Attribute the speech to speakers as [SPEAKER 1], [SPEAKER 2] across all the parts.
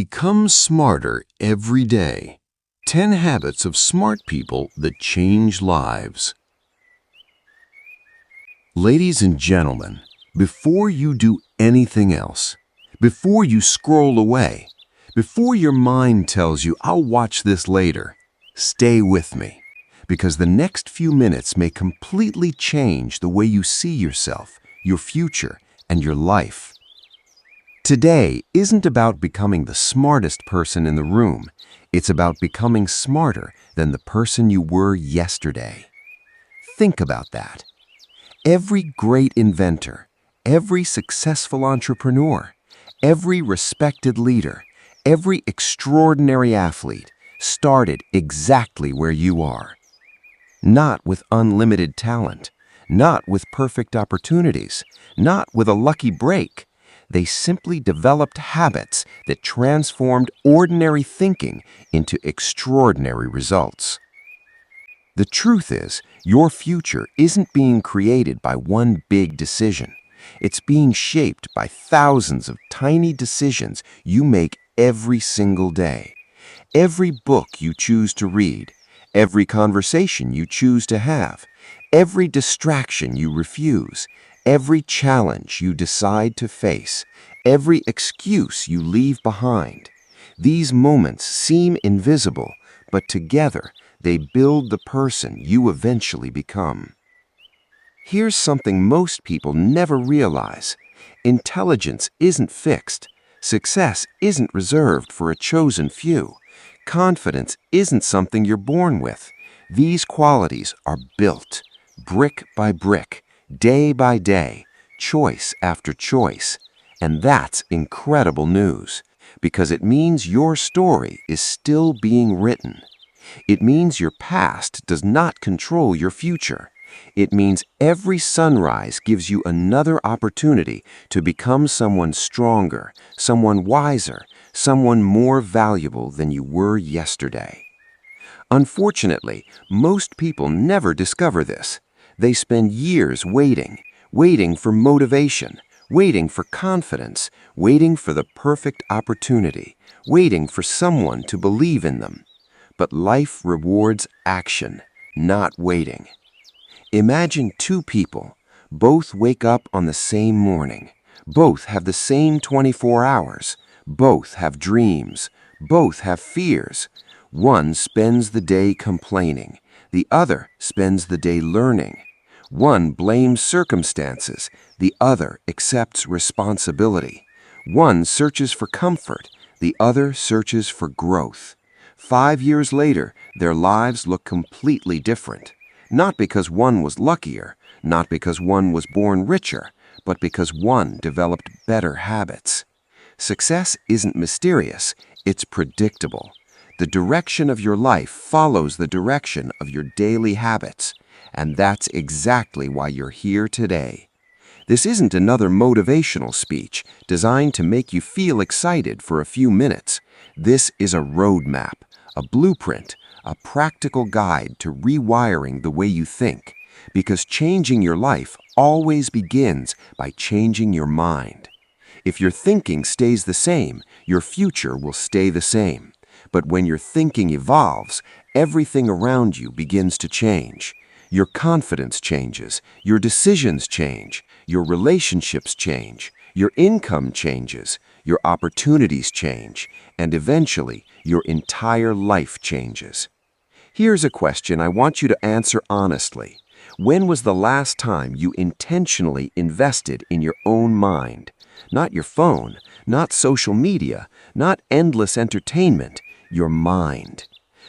[SPEAKER 1] Become smarter every day. 10 habits of smart people that change lives. Ladies and gentlemen, before you do anything else, before you scroll away, before your mind tells you, "I'll watch this later," stay with me, because the next few minutes may completely change the way you see yourself, your future, and your life. Today isn't about becoming the smartest person in the room. It's about becoming smarter than the person you were yesterday. Think about that. Every great inventor, every successful entrepreneur, every respected leader, every extraordinary athlete started exactly where you are. Not with unlimited talent, not with perfect opportunities, not with a lucky break. They simply developed habits that transformed ordinary thinking into extraordinary results. The truth is, your future isn't being created by one big decision. It's being shaped by thousands of tiny decisions you make every single day. Every book you choose to read, every conversation you choose to have, every distraction you refuse, every challenge you decide to face, every excuse you leave behind. These moments seem invisible, but together they build the person you eventually become. Here's something most people never realize. Intelligence isn't fixed. Success isn't reserved for a chosen few. Confidence isn't something you're born with. These qualities are built, brick by brick, day by day, choice after choice. And that's incredible news, because it means your story is still being written. It means your past does not control your future. It means every sunrise gives you another opportunity to become someone stronger, someone wiser, someone more valuable than you were yesterday. Unfortunately, most people never discover this. They spend years waiting for motivation, waiting for confidence, waiting for the perfect opportunity, waiting for someone to believe in them. But life rewards action, not waiting. Imagine two people. Both wake up on the same morning. Both have the same 24 hours. Both have dreams. Both have fears. One spends the day complaining. The other spends the day learning. One blames circumstances. The other accepts responsibility. One searches for comfort. The other searches for growth. 5 years later, their lives look completely different. Not because one was luckier, not because one was born richer, but because one developed better habits. Success isn't mysterious, it's predictable. The direction of your life follows the direction of your daily habits, and that's exactly why you're here today. This isn't another motivational speech designed to make you feel excited for a few minutes. This is a roadmap, a blueprint, a practical guide to rewiring the way you think, because changing your life always begins by changing your mind. If your thinking stays the same, your future will stay the same. But when your thinking evolves, everything around you begins to change. Your confidence changes, your decisions change, your relationships change, your income changes, your opportunities change, and eventually your entire life changes. Here's a question I want you to answer honestly. When was the last time you intentionally invested in your own mind? Not your phone, not social media, not endless entertainment, your mind.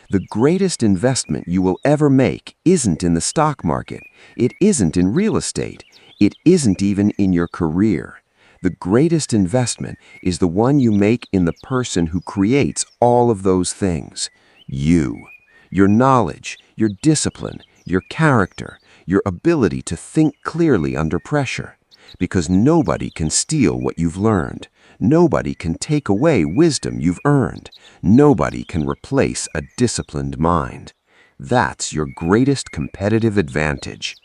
[SPEAKER 1] The greatest investment you will ever make isn't in the stock market. It isn't in real estate. It isn't even in your career. The greatest investment is the one you make in the person who creates all of those things. You. Your knowledge, your discipline, your character, your ability to think clearly under pressure. Because nobody can steal what you've learned. Nobody can take away wisdom you've earned. Nobody can replace a disciplined mind. That's your greatest competitive advantage.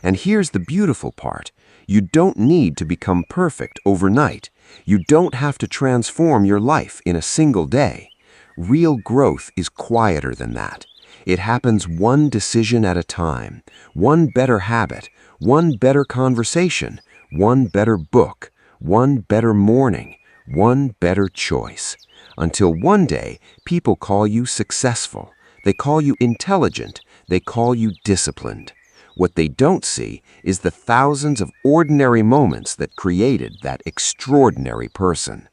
[SPEAKER 1] And here's the beautiful part. You don't need to become perfect overnight. You don't have to transform your life in a single day. Real growth is quieter than that. It happens one decision at a time, one better habit, one better conversation, one better book, one better morning, one better choice. Until one day, people call you successful. They call you intelligent. They call you disciplined. What they don't see is the thousands of ordinary moments that created that extraordinary person.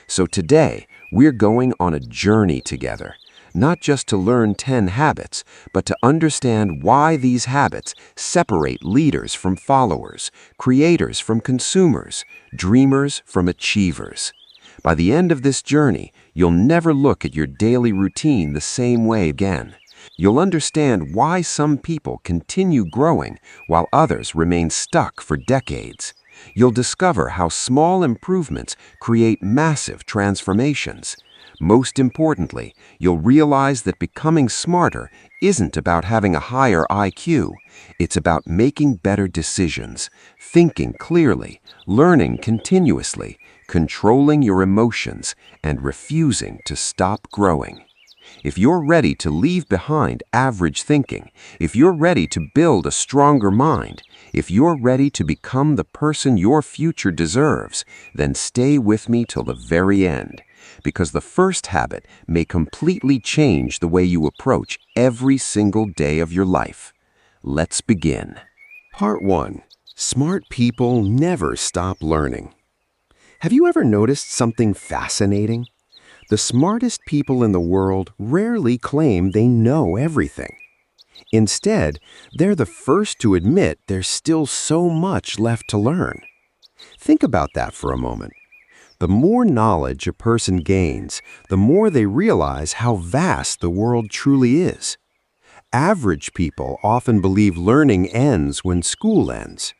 [SPEAKER 1] So today, we're going on a journey together, not just to learn 10 habits, but to understand why these habits separate leaders from followers, creators from consumers, dreamers from achievers. By the end of this journey, you'll never look at your daily routine the same way again. You'll understand why some people continue growing while others remain stuck for decades. You'll discover how small improvements create massive transformations. Most importantly, you'll realize that becoming smarter isn't about having a higher IQ. It's about making better decisions, thinking clearly, learning continuously, controlling your emotions, and refusing to stop growing. If you're ready to leave behind average thinking, if you're ready to build a stronger mind, if you're ready to become the person your future deserves, then stay with me till the very end. Because the first habit may completely change the way you approach every single day of your life. Let's begin. Part 1. Smart people never stop learning. Have you ever noticed something fascinating? The smartest people in the world rarely claim they know everything. Instead, they're the first to admit there's still so much left to learn. Think about that for a moment. The more knowledge a person gains, the more they realize how vast the world truly is. Average people often believe learning ends when school ends.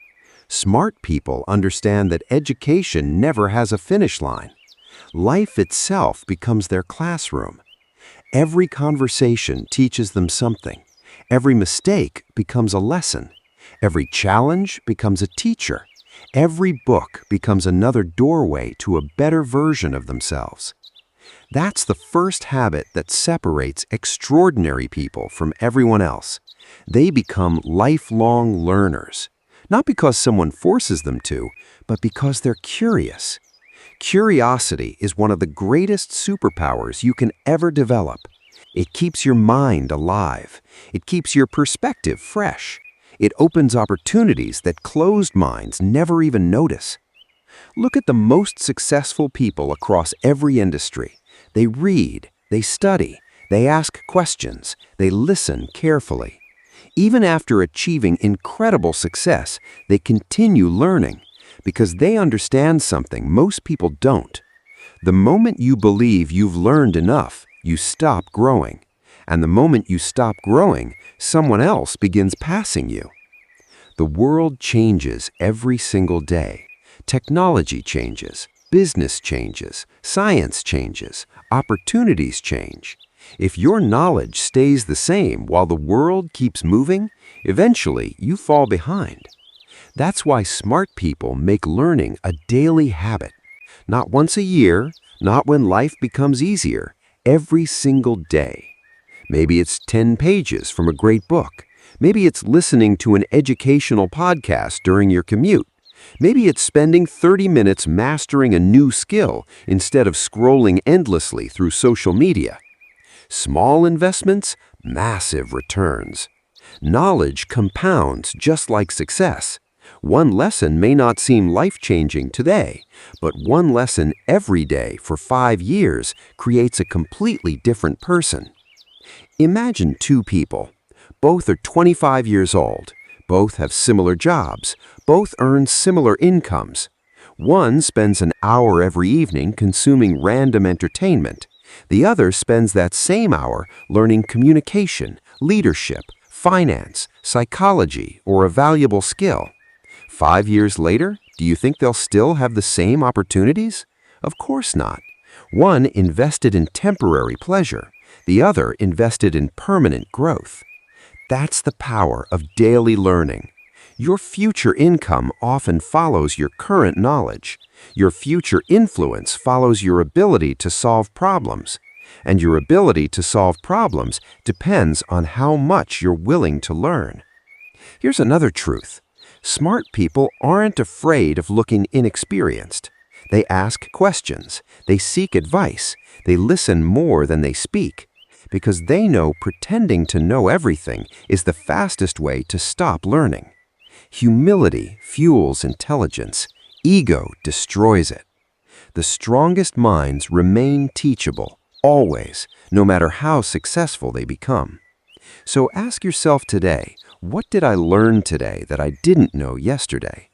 [SPEAKER 1] Smart people understand that education never has a finish line. Life itself becomes their classroom. Every conversation teaches them something. Every mistake becomes a lesson. Every challenge becomes a teacher. Every book becomes another doorway to a better version of themselves. That's the first habit that separates extraordinary people from everyone else. They become lifelong learners, not because someone forces them to, but because they're curious. Curiosity is one of the greatest superpowers you can ever develop. It keeps your mind alive. It keeps your perspective fresh. It opens opportunities that closed minds never even notice. Look at the most successful people across every industry. They read, they study, they ask questions, they listen carefully. Even after achieving incredible success, they continue learning because they understand something most people don't. The moment you believe you've learned enough, you stop growing. And the moment you stop growing, someone else begins passing you. The world changes every single day. Technology changes, business changes, science changes, opportunities change. If your knowledge stays the same while the world keeps moving, eventually you fall behind. That's why smart people make learning a daily habit. Not once a year, not when life becomes easier, every single day. Maybe it's 10 pages from a great book. Maybe it's listening to an educational podcast during your commute. Maybe it's spending 30 minutes mastering a new skill instead of scrolling endlessly through social media. Small investments, massive returns. Knowledge compounds just like success. One lesson may not seem life-changing today, but one lesson every day for 5 years creates a completely different person. Imagine two people. Both are 25 years old. Both have similar jobs. Both earn similar incomes. One spends an hour every evening consuming random entertainment. The other spends that same hour learning communication, leadership, finance, psychology, or a valuable skill. 5 years later, do you think they'll still have the same opportunities? Of course not. One invested in temporary pleasure. The other invested in permanent growth. That's the power of daily learning.
[SPEAKER 2] Your future income often follows your current knowledge. Your future influence follows your ability to solve problems. And your ability to solve problems depends on how much you're willing to learn. Here's another truth. Smart people aren't afraid of looking inexperienced. They ask questions, they seek advice, they listen more than they speak, because they know pretending to know everything is the fastest way to stop learning. Humility fuels intelligence. Ego destroys it. The strongest minds remain teachable, always, no matter how successful they become. So ask yourself today, what did I learn today that I didn't know yesterday?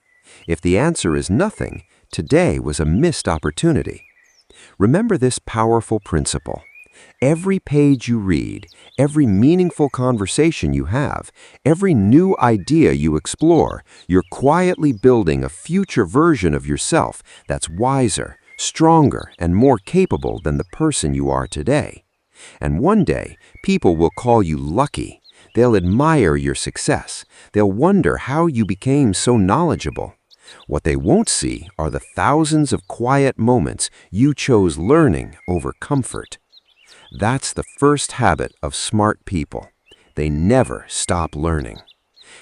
[SPEAKER 2] If the answer is nothing, today was a missed opportunity. Remember this powerful principle. Every page you read, every meaningful conversation you have, every new idea you explore, you're quietly building a future version of yourself that's wiser, stronger, and more capable than the person you are today. And one day, people will call you lucky. They'll admire your success. They'll wonder how you became so knowledgeable. What they won't see are the thousands of quiet moments you chose learning over comfort. That's the first habit of smart people. They never stop learning.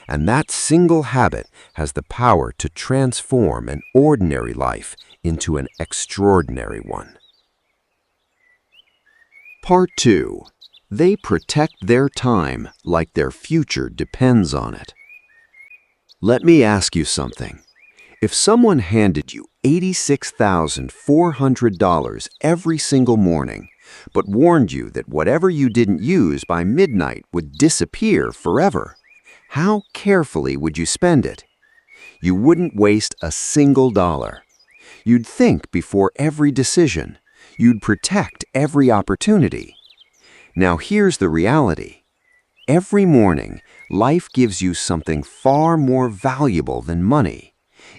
[SPEAKER 2] And that single habit has the power to transform an ordinary life into an extraordinary one. Part 2. They protect their time like their future depends on it. Let me ask you something. If someone handed you $86,400 every single morning, but warned you that whatever you didn't use by midnight would disappear forever, how carefully would you spend it? You wouldn't waste a single dollar. You'd think before every decision. You'd protect every opportunity. Now here's the reality. Every morning, life gives you something far more valuable than money.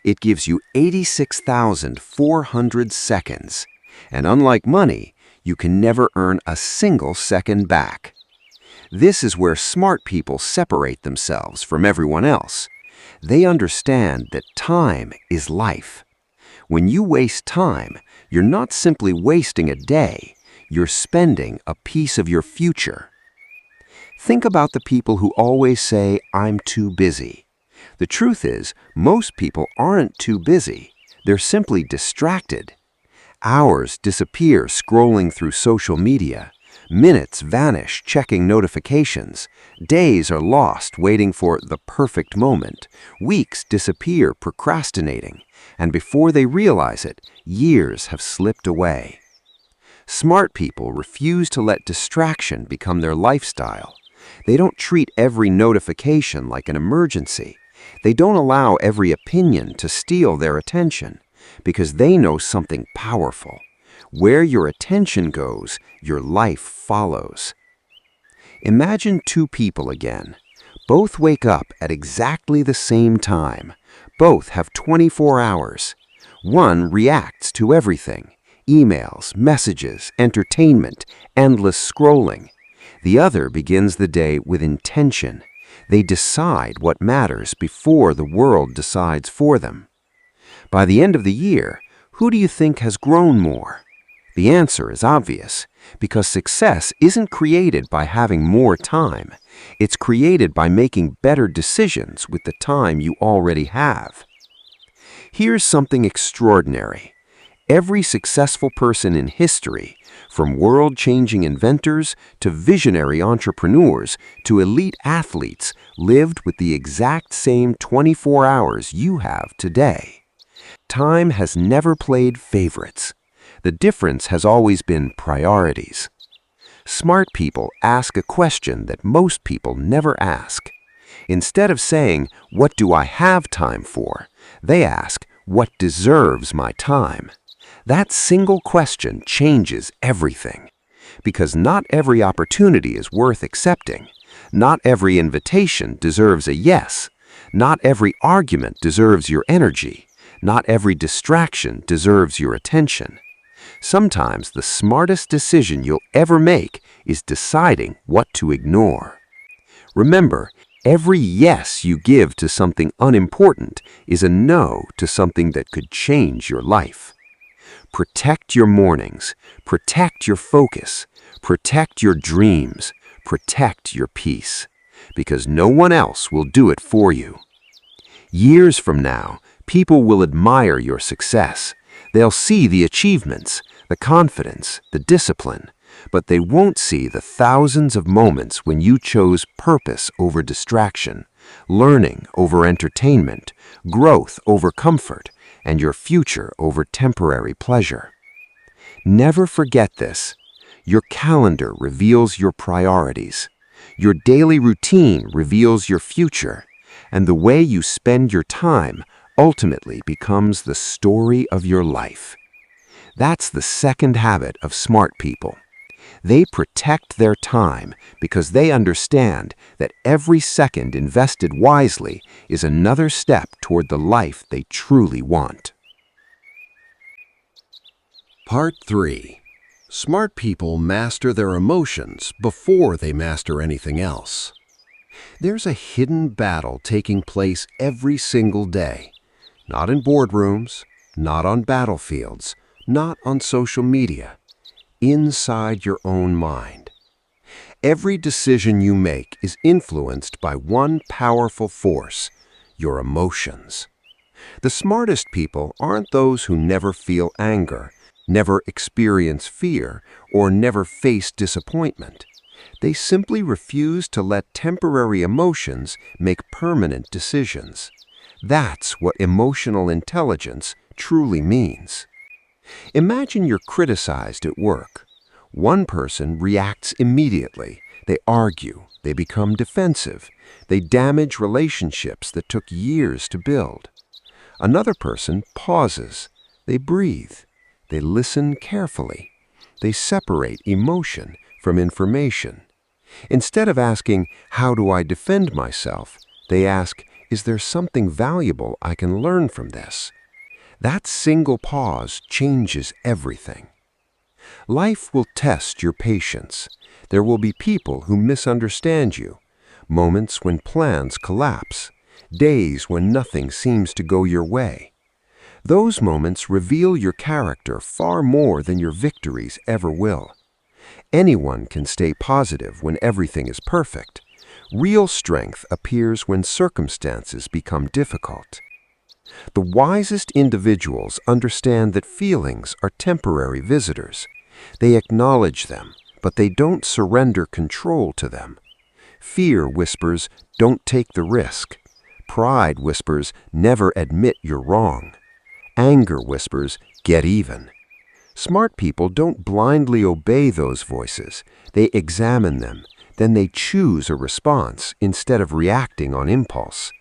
[SPEAKER 2] It gives you 86,400 seconds. And unlike money, you can never earn a single second back. This is where smart people separate themselves from everyone else. They understand that time is life. When you waste time, you're not simply wasting a day, you're spending a piece of your future. Think about the people who always say, "I'm too busy." The truth is, most people aren't too busy. They're simply distracted. Hours disappear scrolling through social media. Minutes vanish checking notifications. Days are lost waiting for the perfect moment. Weeks disappear procrastinating. And before they realize it, years have slipped away. Smart people refuse to let distraction become their lifestyle. They don't treat every notification like an emergency. They don't allow every opinion to steal their attention, because they know something powerful. Where your attention goes, your life follows. Imagine two people again. Both wake up at exactly the same time. Both have 24 hours. One reacts to everything: emails, messages, entertainment, endless scrolling. The other begins the day with intention. They decide what matters before the world decides for them. By the end of the year, who do you think has grown more? The answer is obvious, because success isn't created by having more time. It's created by making better decisions with the time you already have. Here's something extraordinary. Every successful person in history, from world-changing inventors to visionary entrepreneurs to elite athletes, lived with the exact same 24 hours you have today. Time has never played favorites. The difference has always been priorities. Smart people ask a question that most people never ask. Instead of saying, "What do I have time for?" they ask, "What deserves my time?" That single question changes everything. Because not every opportunity is worth accepting. Not every invitation deserves a yes. Not every argument deserves your energy. Not every distraction deserves your attention. Sometimes the smartest decision you'll ever make is deciding what to ignore. Remember, Every yes you give to something unimportant is a no to something that could change your life. Protect your mornings, protect your focus, protect your dreams, protect your peace, because no one else will do it for you. Years from now, people will admire your success. They'll see the achievements, the confidence, the discipline, but they won't see the thousands of moments when you chose purpose over distraction, learning over entertainment, growth over comfort, and your future over temporary pleasure. Never forget this. Your calendar reveals your priorities. Your daily routine reveals your future, and the way you spend your time ultimately becomes the story of your life. That's the second habit of smart people. They protect their time because they understand that every second invested wisely is another step toward the life they truly want.
[SPEAKER 1] Part 3. Smart people master their emotions before they master anything else. There's a hidden battle taking place every single day. Not in boardrooms, not on battlefields, not on social media. Inside your own mind. Every decision you make is influenced by one powerful force, your emotions. The smartest people aren't those who never feel anger, never experience fear, or never face disappointment. They simply refuse to let temporary emotions make permanent decisions. That's what emotional intelligence truly means. Imagine you're criticized at work. One person reacts immediately. They argue, they become defensive, they damage relationships that took years to build. Another person pauses, they breathe, they listen carefully, they separate emotion from information. Instead of asking, "How do I defend myself?" they ask, "Is there something valuable I can learn from this?" That single pause changes everything. Life will test your patience. There will be people who misunderstand you, moments when plans collapse, days when nothing seems to go your way. Those moments reveal your character far more than your victories ever will. Anyone can stay positive when everything is perfect. Real strength appears when circumstances become difficult. The wisest individuals understand that feelings are temporary visitors. They acknowledge them, but they don't surrender control to them. Fear whispers, "Don't take the risk." Pride whispers, "Never admit you're wrong." Anger whispers, "Get even." Smart people don't blindly obey those voices. They examine them, then they choose a response instead of reacting on impulse.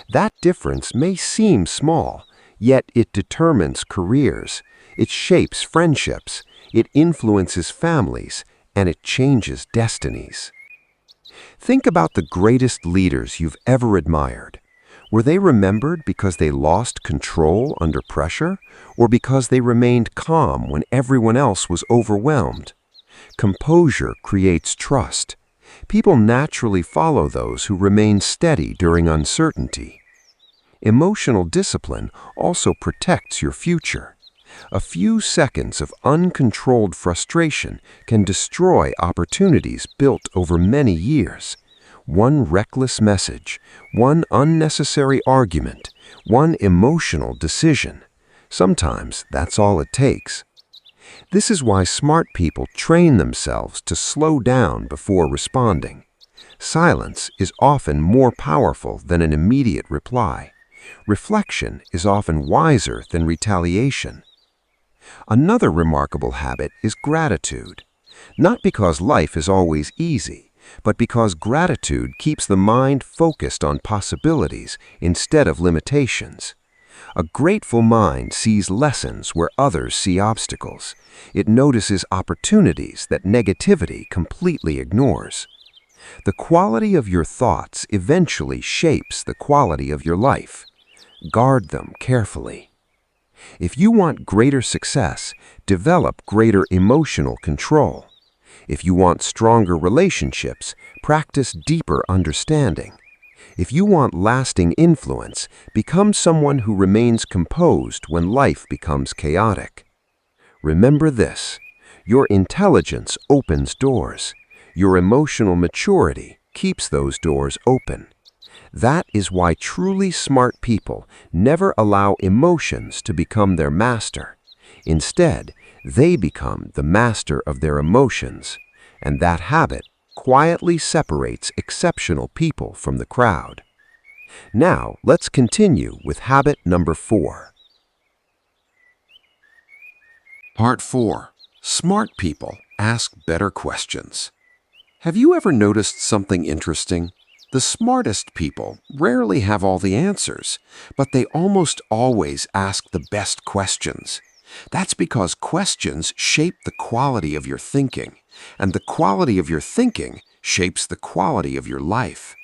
[SPEAKER 1] That difference may seem small, yet it determines careers, it shapes friendships, it influences families, and it changes destinies. Think about the greatest leaders you've ever admired. Were they remembered because they lost control under pressure, or because they remained calm when everyone else was overwhelmed? Composure creates trust. People naturally follow those who remain steady during uncertainty. Emotional discipline also protects your future. A few seconds of uncontrolled frustration can destroy opportunities built over many years. One reckless message, one unnecessary argument, one emotional decision. Sometimes that's all it takes. This is why smart people train themselves to slow down before responding. Silence is often more powerful than an immediate reply. Reflection is often wiser than retaliation. Another remarkable habit is gratitude. Not because life is always easy, but because gratitude keeps the mind focused on possibilities instead of limitations. A grateful mind sees lessons where others see obstacles. It notices opportunities that negativity completely ignores. The quality of your thoughts eventually shapes the quality of your life. Guard them carefully. If you want greater success, develop greater emotional control. If you want stronger relationships, practice deeper understanding.
[SPEAKER 2] If you want lasting influence, become someone who remains composed when life becomes chaotic. Remember this: your intelligence opens doors. Your emotional maturity keeps those doors open. That is why truly smart people never allow emotions to become their master. Instead, they become the master of their emotions, and that habit quietly separates exceptional people from the crowd. Now, let's continue with habit number 4.
[SPEAKER 1] Part 4. Smart people ask better questions. Have you ever noticed something interesting? The smartest people rarely have all the answers, but they almost always ask the best questions. That's because questions shape the quality of your thinking, and the quality of your thinking shapes the quality of your life.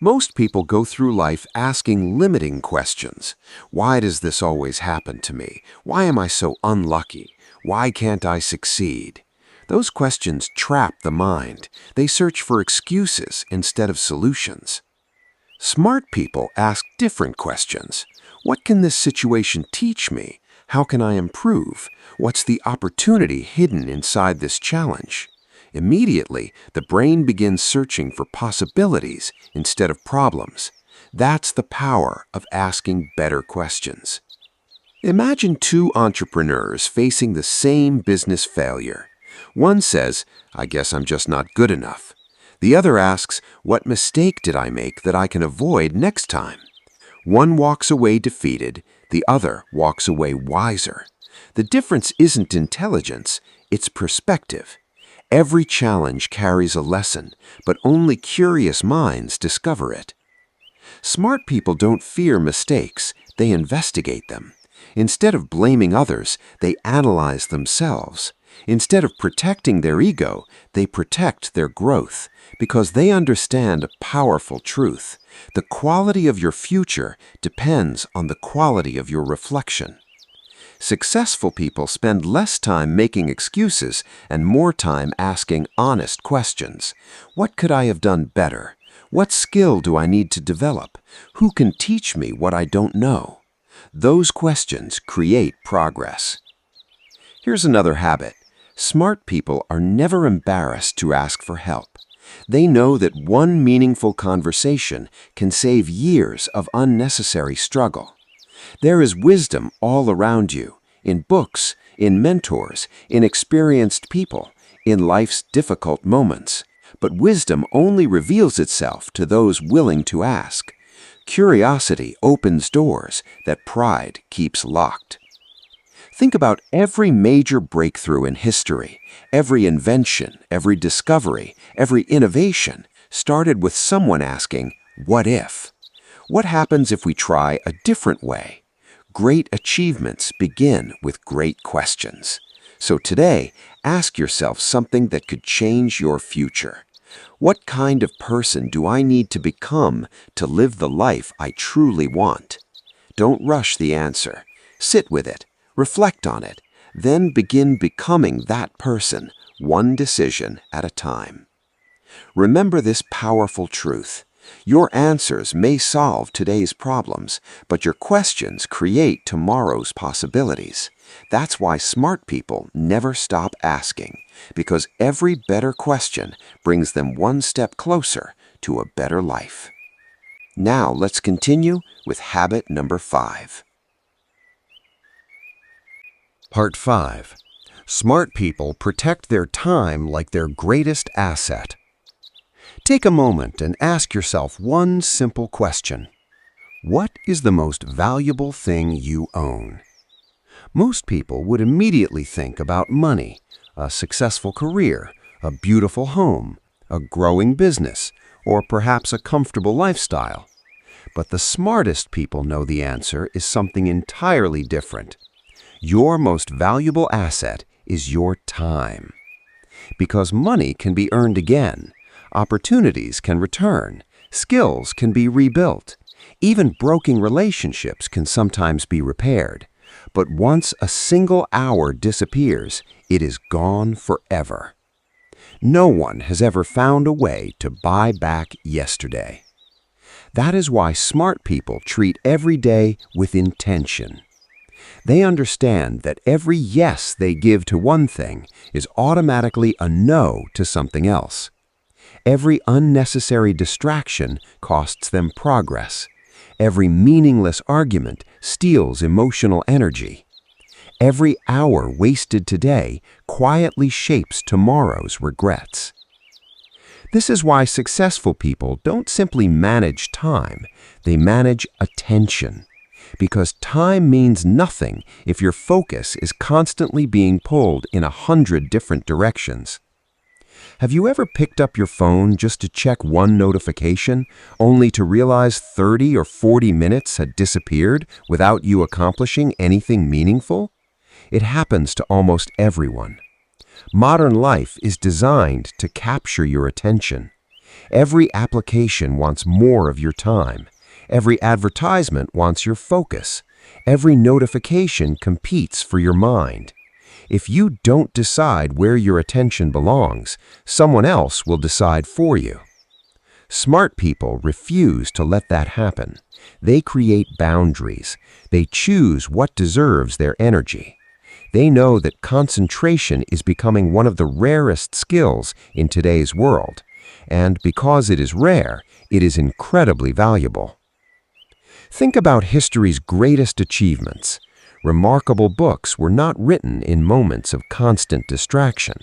[SPEAKER 1] Most people go through life asking limiting questions. Why does this always happen to me? Why am I so unlucky? Why can't I succeed? Those questions trap the mind. They search for excuses instead of solutions. Smart people ask different questions. What can this situation teach me? How can I improve? What's the opportunity hidden inside this challenge? Immediately, the brain begins searching for possibilities instead of problems. That's the power of asking better questions. Imagine two entrepreneurs facing the same business failure. One says, "I guess I'm just not good enough." The other asks, "What mistake did I make that I can avoid next time?" One walks away defeated, the other walks away wiser. The difference isn't intelligence, it's perspective. Every challenge carries a lesson, but only curious minds discover it. Smart people don't fear mistakes, they investigate them. Instead of blaming others, they analyze themselves. Instead of protecting their ego, they protect their growth, because they understand a powerful truth. The quality of your future depends on the quality of your reflection. Successful people spend less time making excuses and more time asking honest questions. What could I have done better? What skill do I need to develop? Who can teach me what I don't know? Those questions create progress. Here's another habit. Smart people are never embarrassed to ask for help. They know that one meaningful conversation can save years of unnecessary struggle. There is wisdom all around you, in books, in mentors, in experienced people, in life's difficult moments. But wisdom only reveals itself to those willing to ask. Curiosity opens doors that pride keeps locked. Think about every major breakthrough in history. Every invention, every discovery, every innovation started with someone asking, "What if?" What happens if we try a different way? Great achievements begin with great questions. So today, ask yourself something that could change your future. What kind of person do I need to become to live the life I truly want? Don't rush the answer. Sit with it, reflect on it, then begin becoming that person, one decision at a time. Remember this powerful truth. Your answers may solve today's problems, but your questions create tomorrow's possibilities. That's why smart people never stop asking, because every better question brings them one step closer to a better life. Now let's continue with habit number 5.
[SPEAKER 2] Part 5. Smart people protect their time like their greatest asset. Take a moment and ask yourself one simple question. What is the most valuable thing you own? Most people would immediately think about money, a successful career, a beautiful home, a growing business, or perhaps a comfortable lifestyle. But the smartest people know the answer is something entirely different. Your most valuable asset is your time. Because money can be earned again, opportunities can return, skills can be rebuilt, even broken relationships can sometimes be repaired. But once a single hour disappears, it is gone forever. No one has ever found a way to buy back yesterday. That is why smart people treat every day with intention. They understand that every yes they give to one thing is automatically a no to something else. Every unnecessary distraction costs them progress. Every meaningless argument steals emotional energy. Every hour wasted today quietly shapes tomorrow's regrets. This is why successful people don't simply manage time, they manage attention. Because time means nothing if your focus is constantly being pulled in 100 different directions. Have you ever picked up your phone just to check one notification, only to realize 30 or 40 minutes had disappeared without you accomplishing anything meaningful? It happens to almost everyone. Modern life is designed to capture your attention. Every application wants more of your time. Every advertisement wants your focus. Every notification competes for your mind. If you don't decide where your attention belongs, someone else will decide for you. Smart people refuse to let that happen. They create boundaries. They choose what deserves their energy. They know that concentration is becoming one of the rarest skills in today's world, and because it is rare, it is incredibly valuable. Think about history's greatest achievements. Remarkable books were not written in moments of constant distraction.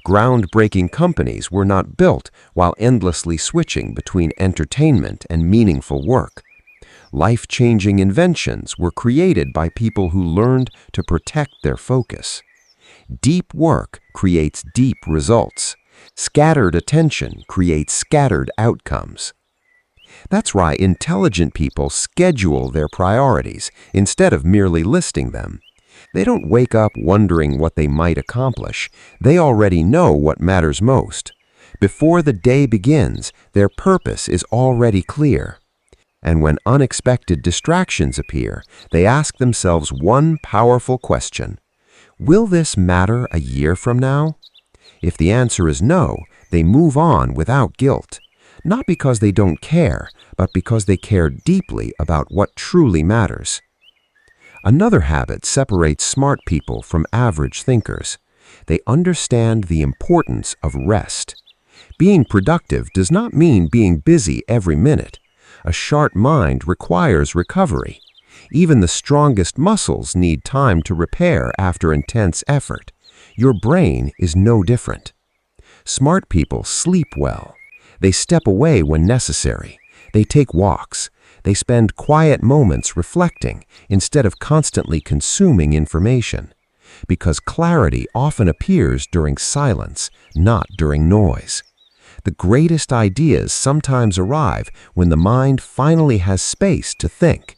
[SPEAKER 2] Groundbreaking companies were not built while endlessly switching between entertainment and meaningful work. Life-changing inventions were created by people who learned to protect their focus. Deep work creates deep results. Scattered attention creates scattered outcomes. That's why intelligent people schedule their priorities instead of merely listing them. They don't wake up wondering what they might accomplish. They already know what matters most. Before the day begins, their purpose is already clear. And when unexpected distractions appear, they ask themselves one powerful question: will this matter a year from now? If the answer is no, they move on without guilt. Not because they don't care, but because they care deeply about what truly matters. Another habit separates smart people from average thinkers. They understand the importance of rest. Being productive does not mean being busy every minute. A sharp mind requires recovery. Even the strongest muscles need time to repair after intense effort. Your brain is no different. Smart people sleep well. They step away when necessary. They take walks. They spend quiet moments reflecting instead of constantly consuming information. Because clarity often appears during silence, not during noise. The greatest ideas sometimes arrive when the mind finally has space to think.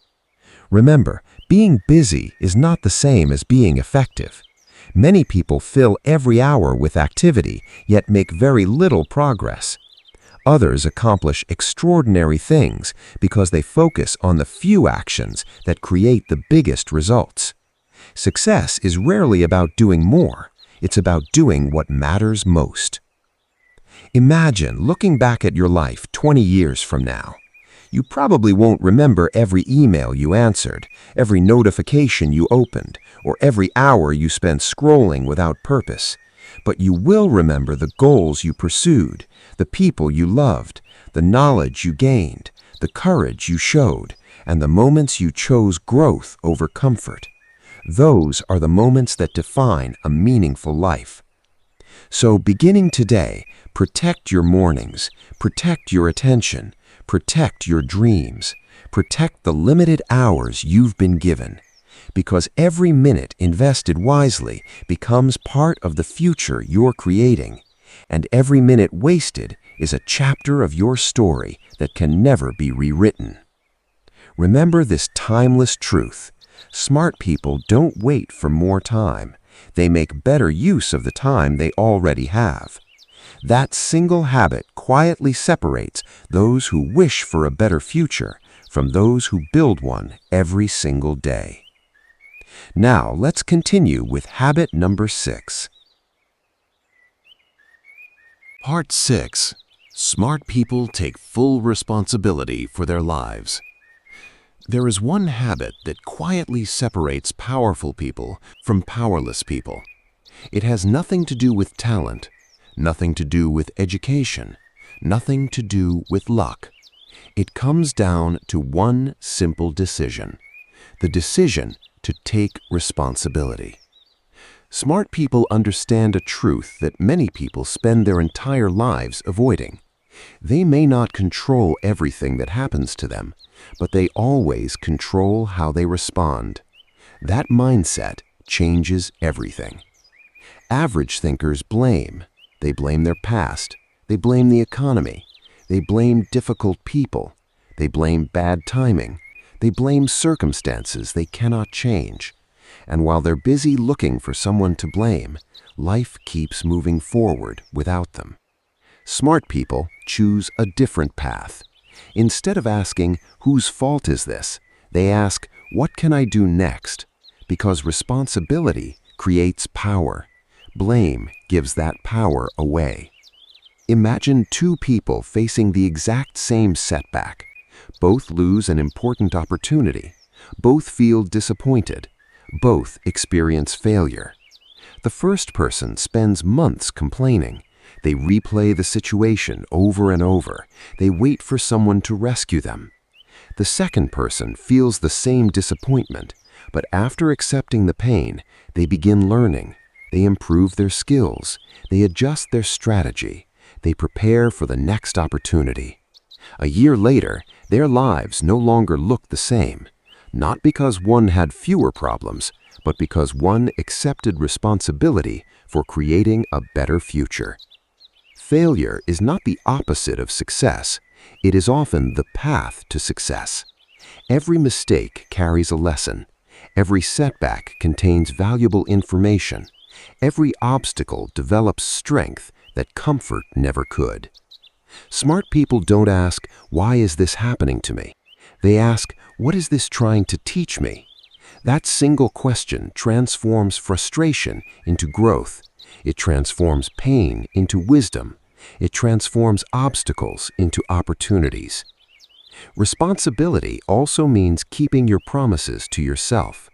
[SPEAKER 2] Remember, being busy is not the same as being effective. Many people fill every hour with activity, yet make very little progress. Others accomplish extraordinary things because they focus on the few actions that create the biggest results. Success is rarely about doing more. It's about doing what matters most. Imagine looking back at your life 20 years from now. You probably won't remember every email you answered, every notification you opened, or every hour you spent scrolling without purpose. But you will remember the goals you pursued, the people you loved, the knowledge you gained, the courage you showed, and the moments you chose growth over comfort. Those are the moments that define a meaningful life. So beginning today, protect your mornings, protect your attention, protect your dreams, protect the limited hours you've been given. Because every minute invested wisely becomes part of the future you're creating, and every minute wasted is a chapter of your story that can never be rewritten. Remember this timeless truth: smart people don't wait for more time. They make better use of the time they already have. That single habit quietly separates those who wish for a better future from those who build one every single day. Now, let's continue with habit number 6.
[SPEAKER 1] Part 6. Smart people take full responsibility for their lives. There is one habit that quietly separates powerful people from powerless people. It has nothing to do with talent, nothing to do with education, nothing to do with luck. It comes down to one simple decision: the decision to take responsibility. Smart people understand a truth that many people spend their entire lives avoiding. They may not control everything that happens to them, but they always control how they respond. That mindset changes everything. Average thinkers blame. They blame their past. They blame the economy. They blame difficult people. They blame bad timing. They blame circumstances they cannot change. And while they're busy looking for someone to blame, life keeps moving forward without them. Smart people choose a different path. Instead of asking, "Whose fault is this?" they ask, "What can I do next?" Because responsibility creates power. Blame gives that power away. Imagine two people facing the exact same setback. Both lose an important opportunity. Both feel disappointed. Both experience failure. The first person spends months complaining. They replay the situation over and over. They wait for someone to rescue them. The second person feels the same disappointment, but after accepting the pain, they begin learning. They improve their skills. They adjust their strategy. They prepare for the next opportunity. A year later, their lives no longer look the same. Not because one had fewer problems, but because one accepted responsibility for creating a better future. Failure is not the opposite of success. It is often the path to success. Every mistake carries a lesson. Every setback contains valuable information. Every obstacle develops strength that comfort never could. Smart people don't ask, "Why is this happening to me?" They ask, "What is this trying to teach me?" That single question transforms frustration into growth. It transforms pain into wisdom. It transforms obstacles into opportunities. Responsibility also means keeping your promises to yourself.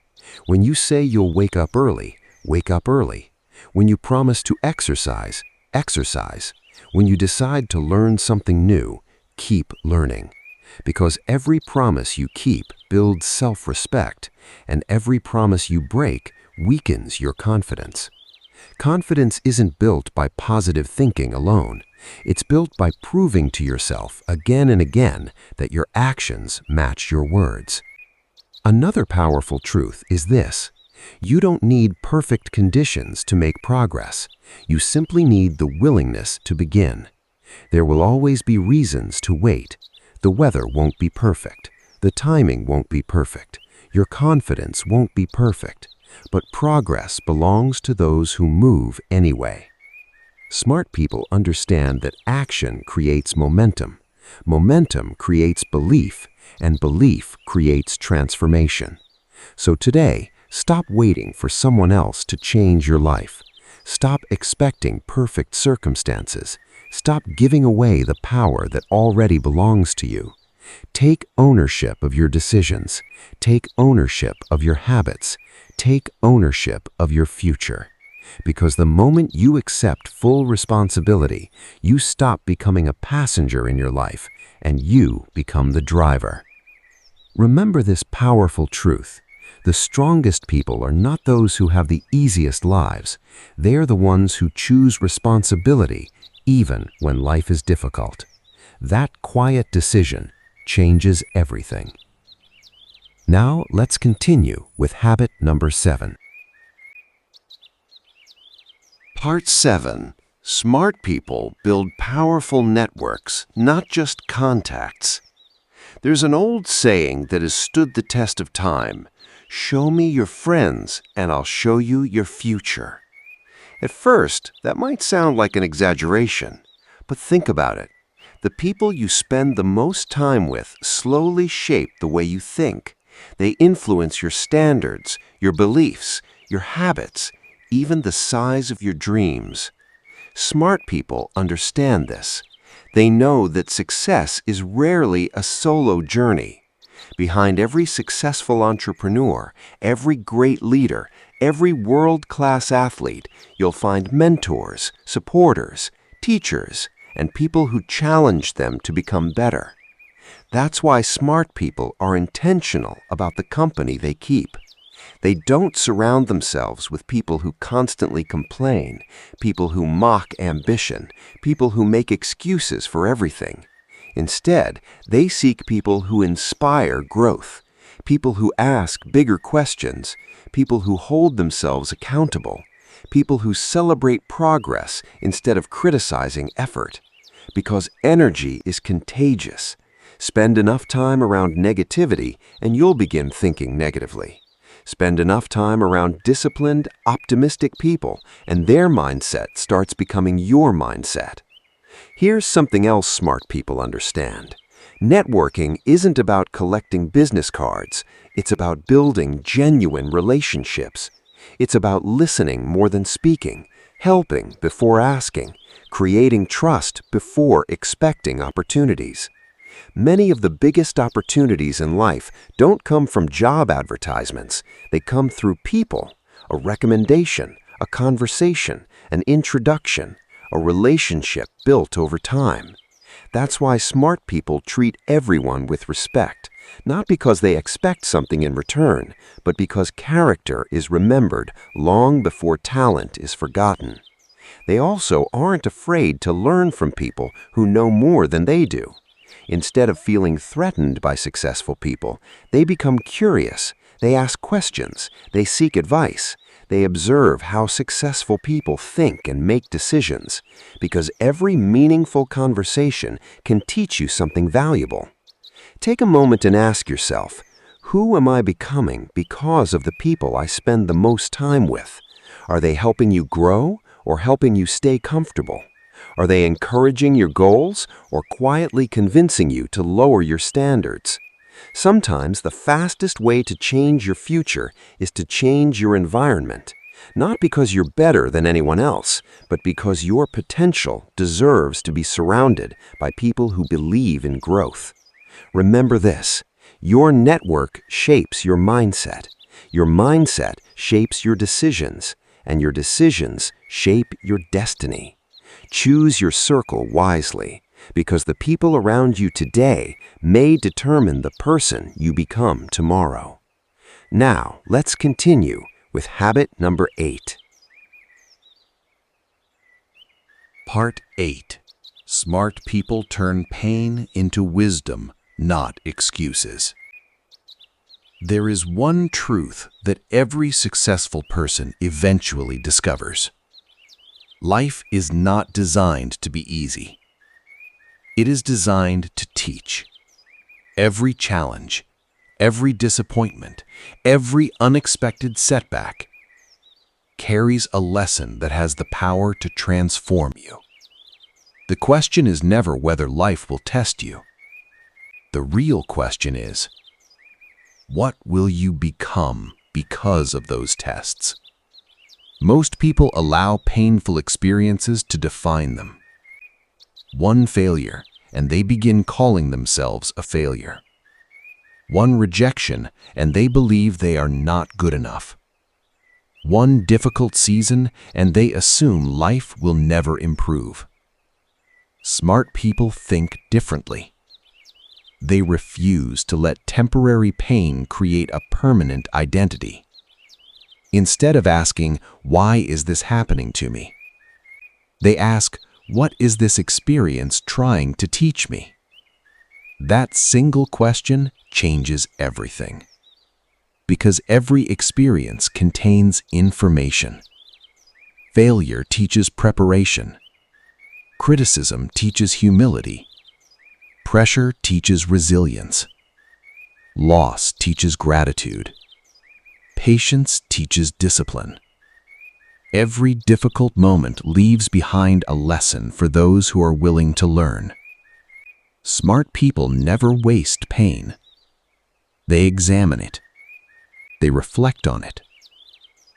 [SPEAKER 1] When you say you'll wake up early, wake up early. When you promise to exercise, exercise. When you decide to learn something new, keep learning. Because every promise you keep builds self-respect, and every promise you break weakens your confidence. Confidence isn't built by positive thinking alone. It's built by proving to yourself again and again that your actions match your words. Another powerful truth is this: you don't need perfect conditions to make progress. You simply need the willingness to begin. There will always be reasons to wait. The weather won't be perfect. The timing won't be perfect. Your confidence won't be perfect. But progress belongs to those who move anyway. Smart people understand that action creates momentum. Momentum creates belief, and belief creates transformation. So today, stop waiting for someone else to change your life. Stop expecting perfect circumstances. Stop giving away the power that already belongs to you. Take ownership of your decisions. Take ownership of your habits. Take ownership of your future. Because the moment you accept full responsibility, you stop becoming a passenger in your life, and you become the driver. Remember this powerful truth. The strongest people are not those who have the easiest lives. They are the ones who choose responsibility even when life is difficult. That quiet decision changes everything. Now let's continue with habit number 7.
[SPEAKER 2] Part 7. Smart people build powerful networks, not just contacts. There's an old saying that has stood the test of time: "Show me your friends, and I'll show you your future." At first, that might sound like an exaggeration, but think about it. The people you spend the most time with slowly shape the way you think. They influence your standards, your beliefs, your habits, even the size of your dreams. Smart people understand this. They know that success is rarely a solo journey. Behind every successful entrepreneur, every great leader, every world-class athlete, you'll find mentors, supporters, teachers, and people who challenge them to become better. That's why smart people are intentional about the company they keep. They don't surround themselves with people who constantly complain, people who mock ambition, people who make excuses for everything. Instead, they seek people who inspire growth, people who ask bigger questions, people who hold themselves accountable, people who celebrate progress instead of criticizing effort. Because energy is contagious. Spend enough time around negativity and you'll begin thinking negatively. Spend enough time around disciplined, optimistic people and their mindset starts becoming your mindset. Here's something else smart people understand. Networking isn't about collecting business cards. It's about building genuine relationships. It's about listening more than speaking, helping before asking, creating trust before expecting opportunities. Many of the biggest opportunities in life don't come from job advertisements. They come through people, a recommendation, a conversation, an introduction, a relationship built over time. That's why smart people treat everyone with respect, not because they expect something in return, but because character is remembered long before talent is forgotten. They also aren't afraid to learn from people who know more than they do. Instead of feeling threatened by successful people, they become curious, they ask questions, they seek advice, they observe how successful people think and make decisions, because every meaningful conversation can teach you something valuable. Take a moment and ask yourself, who am I becoming because of the people I spend the most time with? Are they helping you grow or helping you stay comfortable? Are they encouraging your goals or quietly convincing you to lower your standards? Sometimes the fastest way to change your future is to change your environment, not because you're better than anyone else, but because your potential deserves to be surrounded by people who believe in growth. Remember this, your network shapes your mindset shapes your decisions, and your decisions shape your destiny. Choose your circle wisely, because the people around you today may determine the person you become tomorrow. Now, let's continue with habit number 8.
[SPEAKER 1] Part 8. Smart people turn pain into wisdom, not excuses. There is one truth that every successful person eventually discovers. Life is not designed to be easy. It is designed to teach. Every challenge, every disappointment, every unexpected setback carries a lesson that has the power to transform you. The question is never whether life will test you. The real question is, what will you become because of those tests? Most people allow painful experiences to define them. One failure, and they begin calling themselves a failure. One rejection, and they believe they are not good enough. One difficult season, and they assume life will never improve. Smart people think differently. They refuse to let temporary pain create a permanent identity. Instead of asking, why is this happening to me? They ask, what is this experience trying to teach me? That single question changes everything. Because every experience contains information. Failure teaches preparation. Criticism teaches humility. Pressure teaches resilience. Loss teaches gratitude. Patience teaches discipline. Every difficult moment leaves behind a lesson for those who are willing to learn. Smart people never waste pain. They examine it. They reflect on it.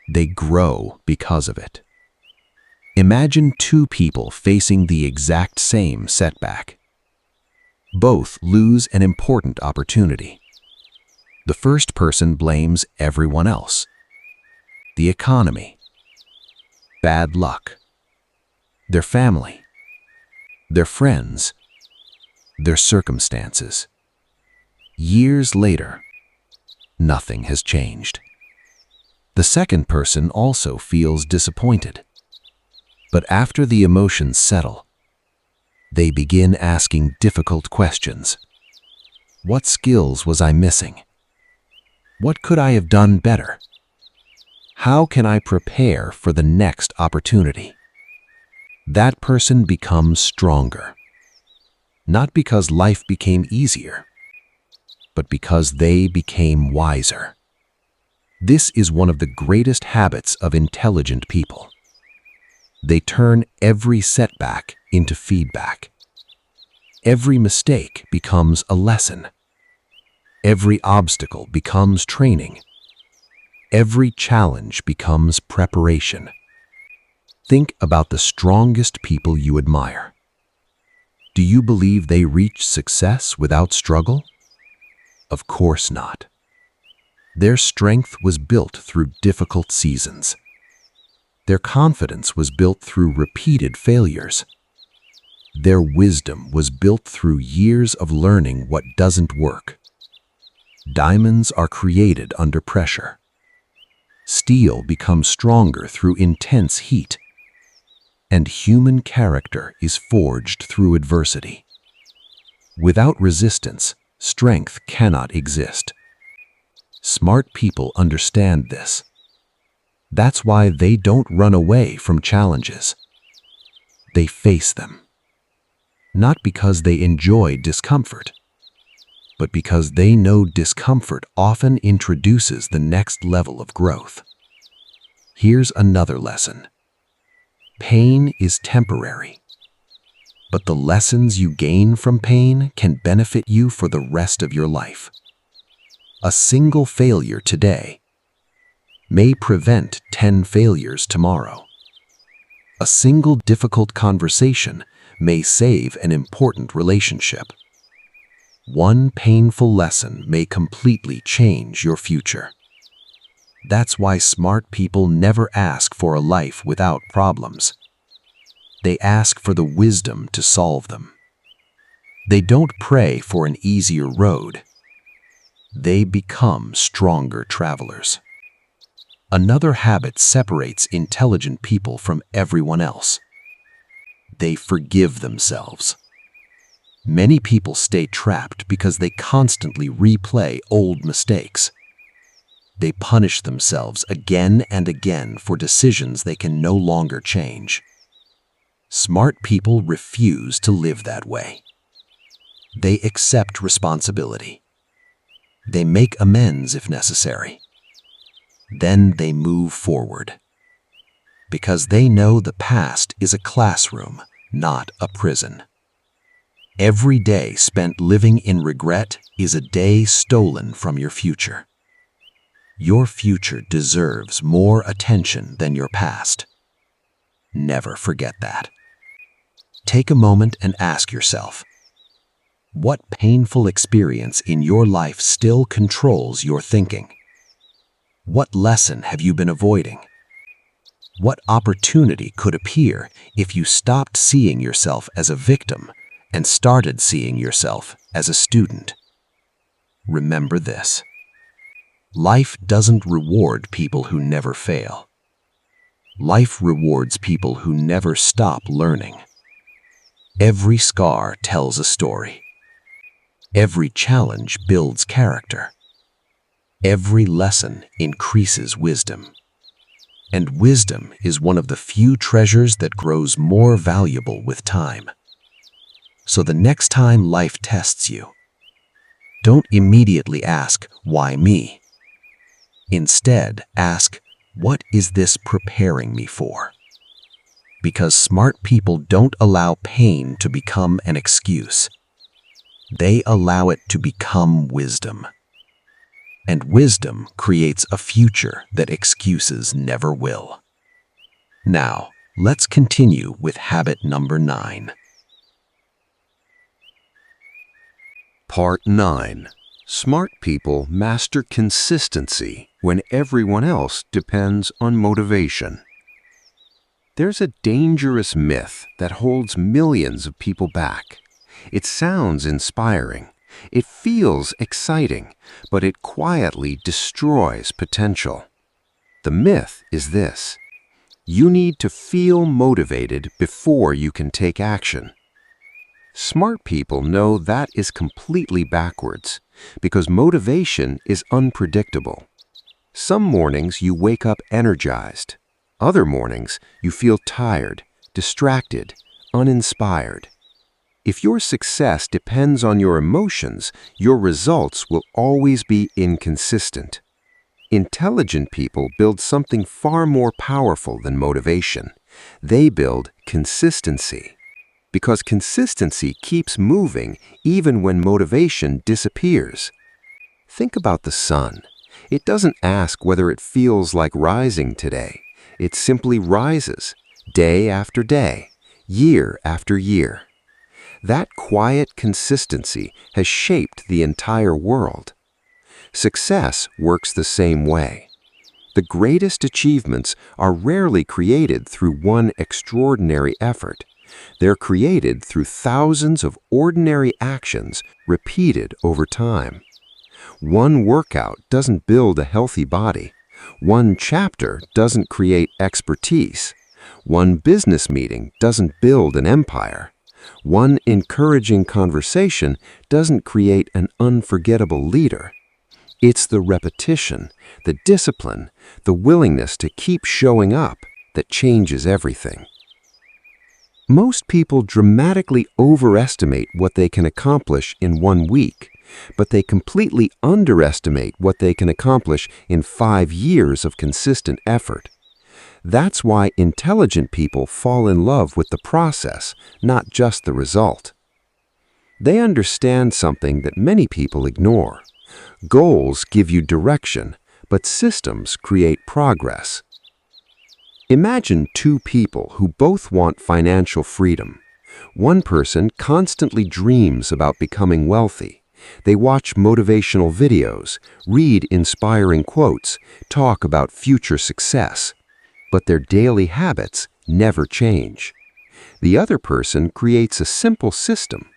[SPEAKER 1] They grow because of it.
[SPEAKER 3] Imagine two people facing the exact same setback. Both lose an important opportunity. The first person blames everyone else. The economy, bad luck, their family, their friends, their circumstances. Years later, nothing has changed. The second person also feels disappointed. But after the emotions settle, they begin asking difficult questions. What skills was I missing? What could I have done better? How can I prepare for the next opportunity? That person becomes stronger. Not because life became easier, but because they became wiser. This is one of the greatest habits of intelligent people. They turn every setback into feedback. Every mistake becomes a lesson. Every obstacle becomes training. Every challenge becomes preparation. Think about the strongest people you admire. Do you believe they reach success without struggle? Of course not. Their strength was built through difficult seasons. Their confidence was built through repeated failures. Their wisdom was built through years of learning what doesn't work. Diamonds are created under pressure. Steel becomes stronger through intense heat. And human character is forged through adversity. Without resistance, strength cannot exist. Smart people understand this. That's why they don't run away from challenges. They face them. Not because they enjoy discomfort, but because they know discomfort often introduces the next level of growth. Here's another lesson. Pain is temporary, but the lessons you gain from pain can benefit you for the rest of your life. A single failure today may prevent 10 failures tomorrow. A single difficult conversation may save an important relationship. One painful lesson may completely change your future. That's why smart people never ask for a life without problems. They ask for the wisdom to solve them. They don't pray for an easier road. They become stronger travelers. Another habit separates intelligent people from everyone else. They forgive themselves. Many people stay trapped because they constantly replay old mistakes. They punish themselves again and again for decisions they can no longer change. Smart people refuse to live that way. They accept responsibility. They make amends if necessary. Then they move forward. Because they know the past is a classroom, not a prison. Every day spent living in regret is a day stolen from your future. Your future deserves more attention than your past. Never forget that. Take a moment and ask yourself, what painful experience in your life still controls your thinking? What lesson have you been avoiding? What opportunity could appear if you stopped seeing yourself as a victim and started seeing yourself as a student? Remember this. Life doesn't reward people who never fail. Life rewards people who never stop learning. Every scar tells a story. Every challenge builds character. Every lesson increases wisdom. And wisdom is one of the few treasures that grows more valuable with time. So the next time life tests you, don't immediately ask, "Why me?" Instead, ask, "What is this preparing me for?" Because smart people don't allow pain to become an excuse. They allow it to become wisdom. And wisdom creates a future that excuses never will. Now, Let's continue with habit number 9.
[SPEAKER 1] Part 9. Smart people master consistency when everyone else depends on motivation. There's a dangerous myth that holds millions of people back. It sounds inspiring. It feels exciting, but it quietly destroys potential. The myth is this: you need to feel motivated before you can take action. Smart people know that is completely backwards because motivation is unpredictable. Some mornings you wake up energized. Other mornings you feel tired, distracted, uninspired. If your success depends on your emotions, your results will always be inconsistent. Intelligent people build something far more powerful than motivation. They build consistency. Because consistency keeps moving even when motivation disappears. Think about the sun. It doesn't ask whether it feels like rising today. It simply rises, day after day, year after year. That quiet consistency has shaped the entire world. Success works the same way. The greatest achievements are rarely created through one extraordinary effort. They're created through thousands of ordinary actions repeated over time. One workout doesn't build a healthy body. One chapter doesn't create expertise. One business meeting doesn't build an empire. One encouraging conversation doesn't create an unforgettable leader. It's the repetition, the discipline, the willingness to keep showing up that changes everything. Most people dramatically overestimate what they can accomplish in 1 week, but they completely underestimate what they can accomplish in 5 years of consistent effort. That's why intelligent people fall in love with the process, not just the result. They understand something that many people ignore. Goals give you direction, but systems create progress. Imagine 2 people who both want financial freedom. One person constantly dreams about becoming wealthy. They watch motivational videos, read inspiring quotes, talk about future success. But their daily habits never change. The other person creates a simple system.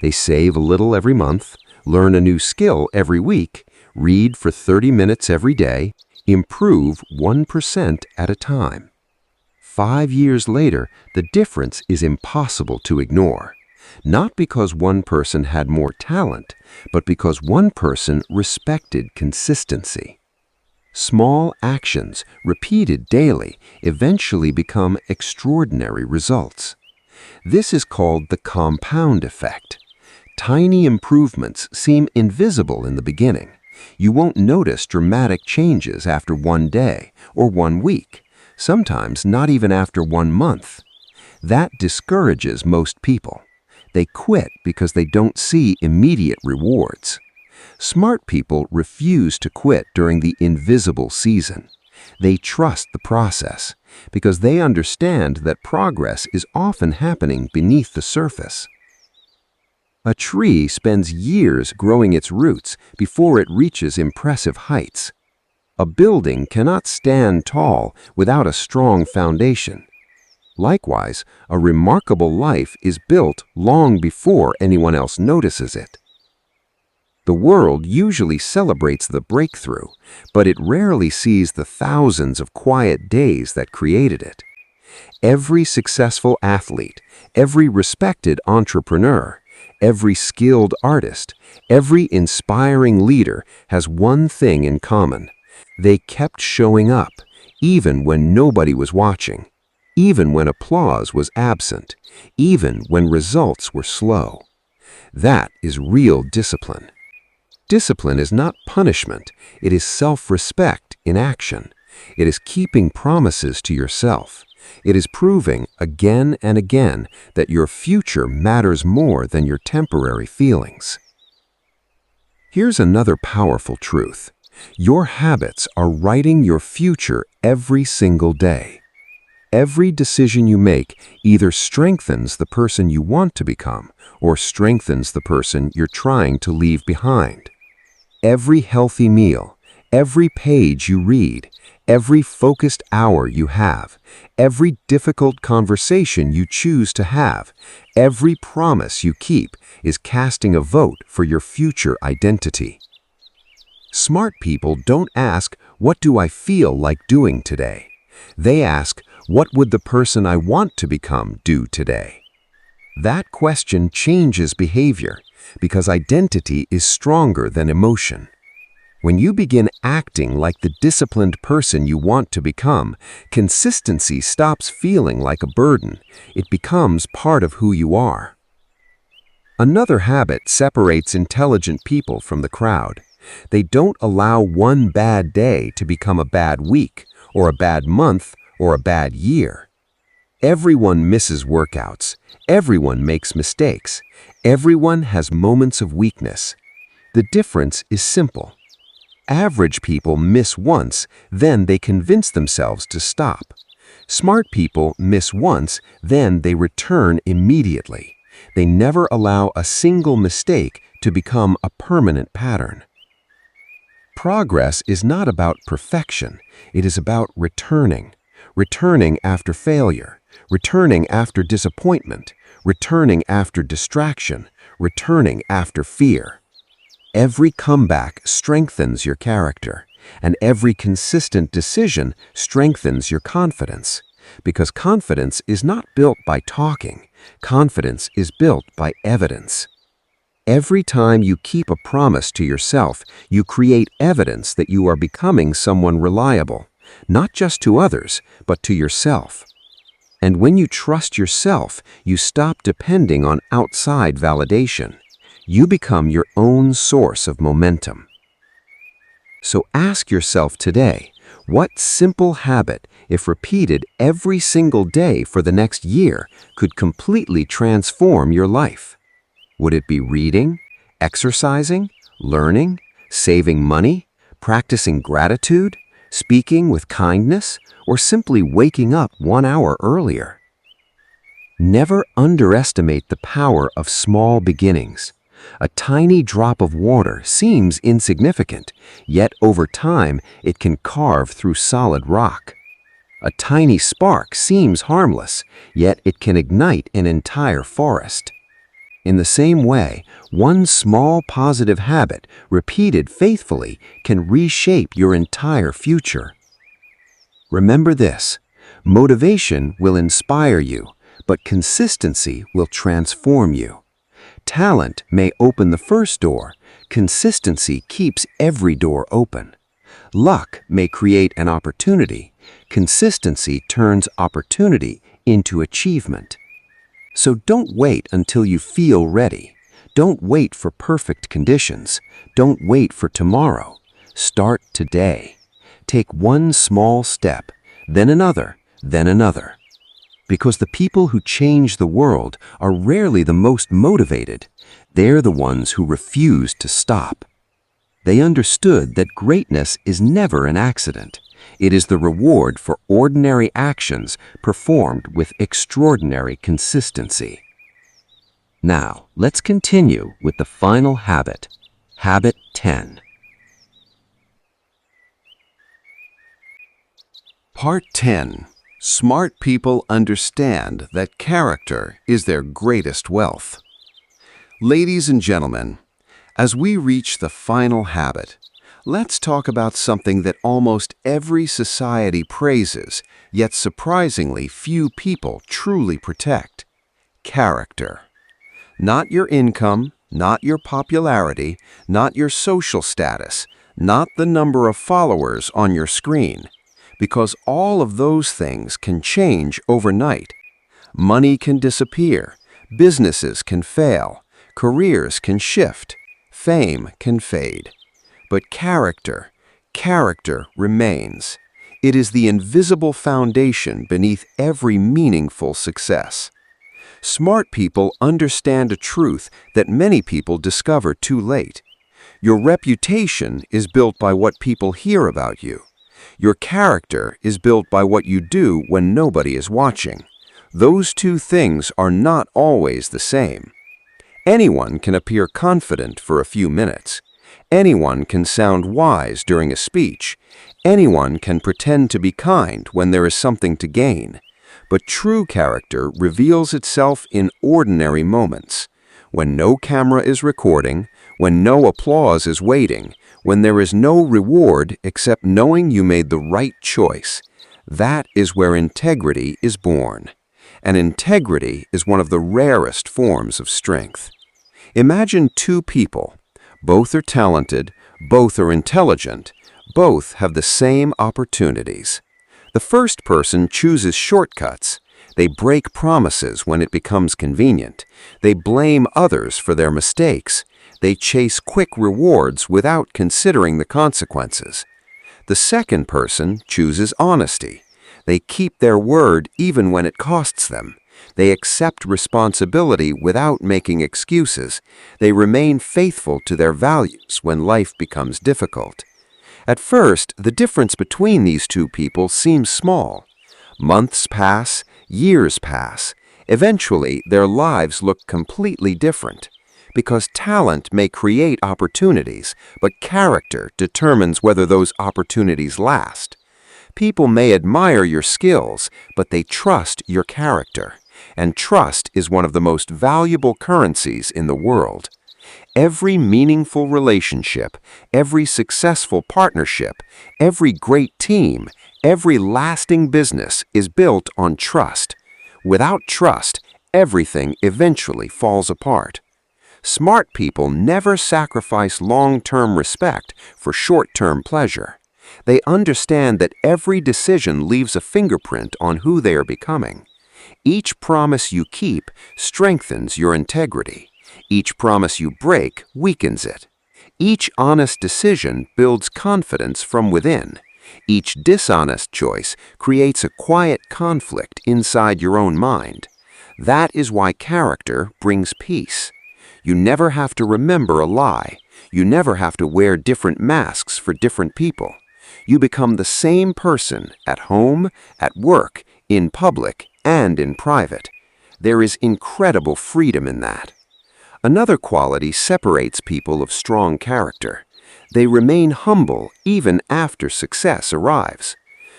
[SPEAKER 1] They save a little every month, learn a new skill every week, read for 30 minutes every day, improve 1% at a time. 5 years later, the difference is impossible to ignore. Not because one person had more talent, but because one person respected consistency. Small actions, repeated daily, eventually become extraordinary results. This is called the compound effect. Tiny improvements seem invisible in the beginning. You won't notice dramatic changes after 1 day or 1 week, sometimes not even after 1 month. That discourages most people. They quit because they don't see immediate rewards. Smart people refuse to quit during the invisible season. They trust the process because they understand that progress is often happening beneath the surface. A tree spends years growing its roots before it reaches impressive heights. A building cannot stand tall without a strong foundation. Likewise, a remarkable life is built long before anyone else notices it. The world usually celebrates the breakthrough, but it rarely sees the thousands of quiet days that created it. Every successful athlete, every respected entrepreneur, every skilled artist, every inspiring leader has one thing in common. They kept showing up, even when nobody was watching, even when applause was absent, even when results were slow. That is real discipline. Discipline is not punishment, it is self-respect in action. It is keeping promises to yourself. It is proving again and again that your future matters more than your temporary feelings. Here's another powerful truth. Your habits are writing your future every single day.
[SPEAKER 2] every decision you make either strengthens the person you want to become or strengthens the person you're trying to leave behind. Every healthy meal, every page you read, every focused hour you have, every difficult conversation you choose to have, every promise you keep is casting a vote for your future identity. Smart people don't ask, "What do I feel like doing today?" They ask, "What would the person I want to become do today?" That question changes behavior because identity is stronger than emotion. When you begin acting like the disciplined person you want to become, consistency stops feeling like a burden. It becomes part of who you are. Another habit separates intelligent people from the crowd. They don't allow one bad day to become a bad week, or a bad month, or a bad year. Everyone misses workouts. Everyone makes mistakes. Everyone has moments of weakness. The difference is simple. Average people miss once, then they convince themselves to stop. Smart people miss once, then they return immediately. They never allow a single mistake to become a permanent pattern. Progress is not about perfection. It is about returning. Returning after failure. Returning after disappointment. Returning after distraction. Returning after fear. Every comeback strengthens your character, and every consistent decision strengthens your confidence. Because confidence is not built by talking. Confidence is built by evidence. Every time you keep a promise to yourself, you create evidence that you are becoming someone reliable, not just to others, but to yourself. And when you trust yourself, you stop depending on outside validation. You become your own source of momentum. So ask yourself today, what simple habit, if repeated every single day for the next year, could completely transform your life? Would it be reading, exercising, learning, saving money, practicing gratitude, speaking with kindness, or simply waking up 1 hour earlier? Never underestimate the power of small beginnings. A tiny drop of water seems insignificant, yet over time it can carve through solid rock. A tiny spark seems harmless, yet it can ignite an entire forest. In the same way, one small positive habit, repeated faithfully, can reshape your entire future. Remember this: motivation will inspire you, but consistency will transform you. Talent may open the first door. Consistency keeps every door open. Luck may create an opportunity. Consistency turns opportunity into achievement. So don't wait until you feel ready. Don't wait for perfect conditions. Don't wait for tomorrow. Start today. Take one small step, then another, then another. Because the people who change the world are rarely the most motivated. They're the ones who refuse to stop. They understood that greatness is never an accident. It is the reward for ordinary actions performed with extraordinary consistency. Now, let's continue with the final habit. Habit 10.
[SPEAKER 1] Part 10. Smart people understand that character is their greatest wealth. Ladies and gentlemen, as we reach the final habit, let's talk about something that almost every society praises, yet surprisingly few people truly protect: character. Not your income, not your popularity, not your social status, not the number of followers on your screen. Because all of those things can change overnight. Money can disappear, businesses can fail, careers can shift, fame can fade. But character remains. It is the invisible foundation beneath every meaningful success. Smart people understand a truth that many people discover too late. Your reputation is built by what people hear about you.
[SPEAKER 2] Your character is built by what you do when nobody is watching. Those two things are not always the same. Anyone can appear confident for a few minutes. Anyone can sound wise during a speech. Anyone can pretend to be kind when there is something to gain. But true character reveals itself in ordinary moments. When no camera is recording, when no applause is waiting, when there is no reward except knowing you made the right choice. That is where integrity is born. And integrity is one of the rarest forms of strength. Imagine two people. Both are talented, both are intelligent, both have the same opportunities. The first person chooses shortcuts. They break promises when it becomes convenient. They blame others for their mistakes. They chase quick rewards without considering the consequences. The second person chooses honesty. They keep their word even when it costs them. They accept responsibility without making excuses. They remain faithful to their values when life becomes difficult. At first, the difference between these two people seems small. Months pass, years pass. Eventually, their lives look completely different. Because talent may create opportunities, but character determines whether those opportunities last. People may admire your skills, but they trust your character. And trust is one of the most valuable currencies in the world. Every meaningful relationship, every successful partnership, every great team, every lasting business is built on trust. Without trust, everything eventually falls apart. Smart people never sacrifice long-term respect for short-term pleasure. They understand that every decision leaves a fingerprint on who they are becoming. Each promise you keep strengthens your integrity. Each promise you break weakens it. Each honest decision builds confidence from within. Each dishonest choice creates a quiet conflict inside your own mind. That is why character brings peace. You never have to remember a lie. You never have to wear different masks for different people. You become the same person at home, at work, in public, and in private. There is incredible freedom in that. Another quality separates people of strong character. They remain humble even after success arrives.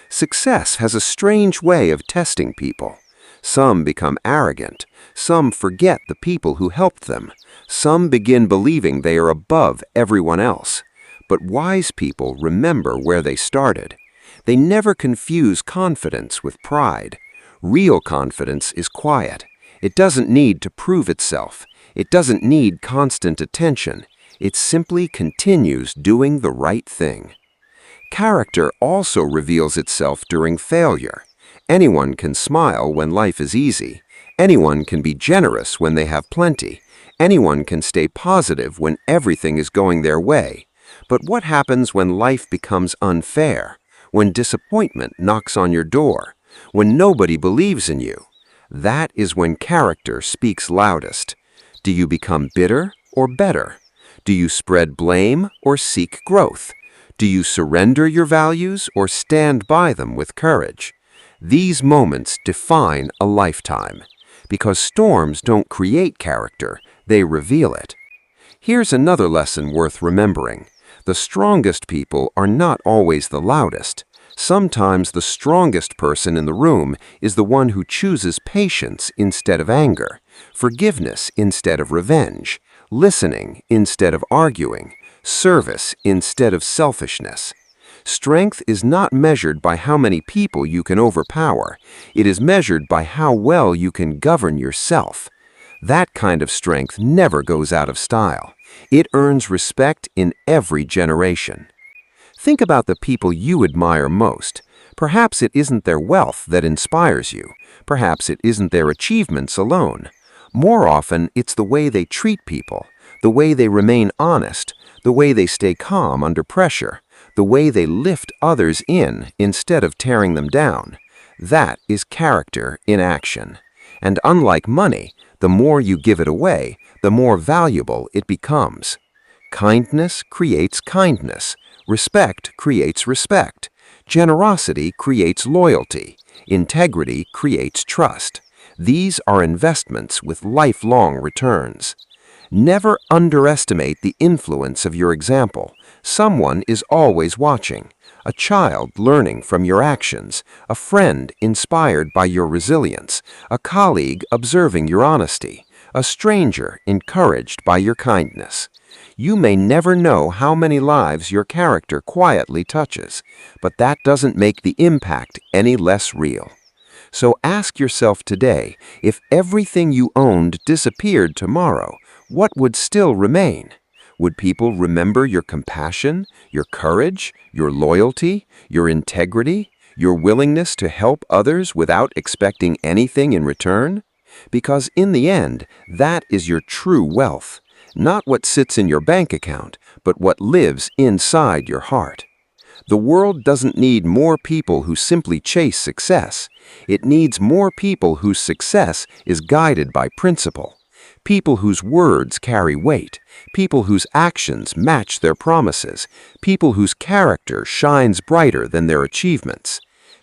[SPEAKER 2] Success has a strange way of testing people. Some become arrogant. Some forget the people who helped them. Some begin believing they are above everyone else. But wise people remember where they started. They never confuse confidence with pride. Real confidence is quiet. It doesn't need to prove itself. It doesn't need constant attention. It simply continues doing the right thing. Character also reveals itself during failure. Anyone can smile when life is easy. Anyone can be generous when they have plenty. Anyone can stay positive when everything is going their way. But what happens when life becomes unfair? When disappointment knocks on your door? When nobody believes in you? That is when character speaks loudest. Do you become bitter or better? Do you spread blame or seek growth? Do you surrender your values or stand by them with courage? These moments define a lifetime. Because storms don't create character, they reveal it. Here's another lesson worth remembering. The strongest people are not always the loudest. Sometimes the strongest person in the room is the one who chooses patience instead of anger, forgiveness instead of revenge, listening instead of arguing, service instead of selfishness. Strength is not measured by how many people you can overpower. It is measured by how well you can govern yourself. That kind of strength never goes out of style. It earns respect in every generation. Think about the people you admire most. Perhaps it isn't their wealth that inspires you. Perhaps it isn't their achievements alone. More often, it's the way they treat people, the way they remain honest, the way they stay calm under pressure, the way they lift others in instead of tearing them down. That is character in action. And unlike money, the more you give it away, the more valuable it becomes. Kindness creates kindness. Respect creates respect. Generosity creates loyalty. Integrity creates trust. These are investments with lifelong returns. Never underestimate the influence of your example. Someone is always watching. A child learning from your actions, a friend inspired by your resilience, a colleague observing your honesty, a stranger encouraged by your kindness. You may never know how many lives your character quietly touches, but that doesn't make the impact any less real. So ask yourself today, if everything you owned disappeared tomorrow, what would still remain? Would people remember your compassion, your courage, your loyalty, your integrity, your willingness to help others without expecting anything in return? Because in the end, that is your true wealth. Not what sits in your bank account, but what lives inside your heart. The world doesn't need more people who simply chase success. It needs more people whose success is guided by principle. People whose words carry weight. People whose actions match their promises. People whose character shines brighter than their achievements.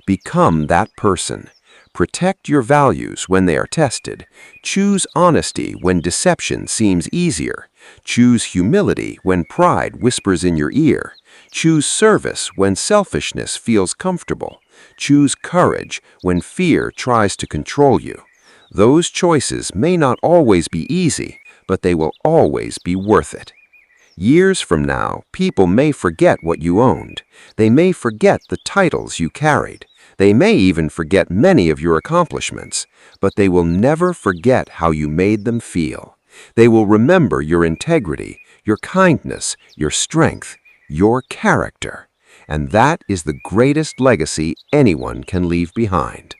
[SPEAKER 2] Become that person. Protect your values when they are tested. Choose honesty when deception seems easier. Choose humility when pride whispers in your ear. Choose service when selfishness feels comfortable. Choose courage when fear tries to control you. Those choices may not always be easy, but they will always be worth it. Years from now, people may forget what you owned. They may forget the titles you carried. They may even forget many of your accomplishments, but they will never forget how you made them feel. They will remember your integrity, your kindness, your strength, your character. And that is the greatest legacy anyone can leave behind.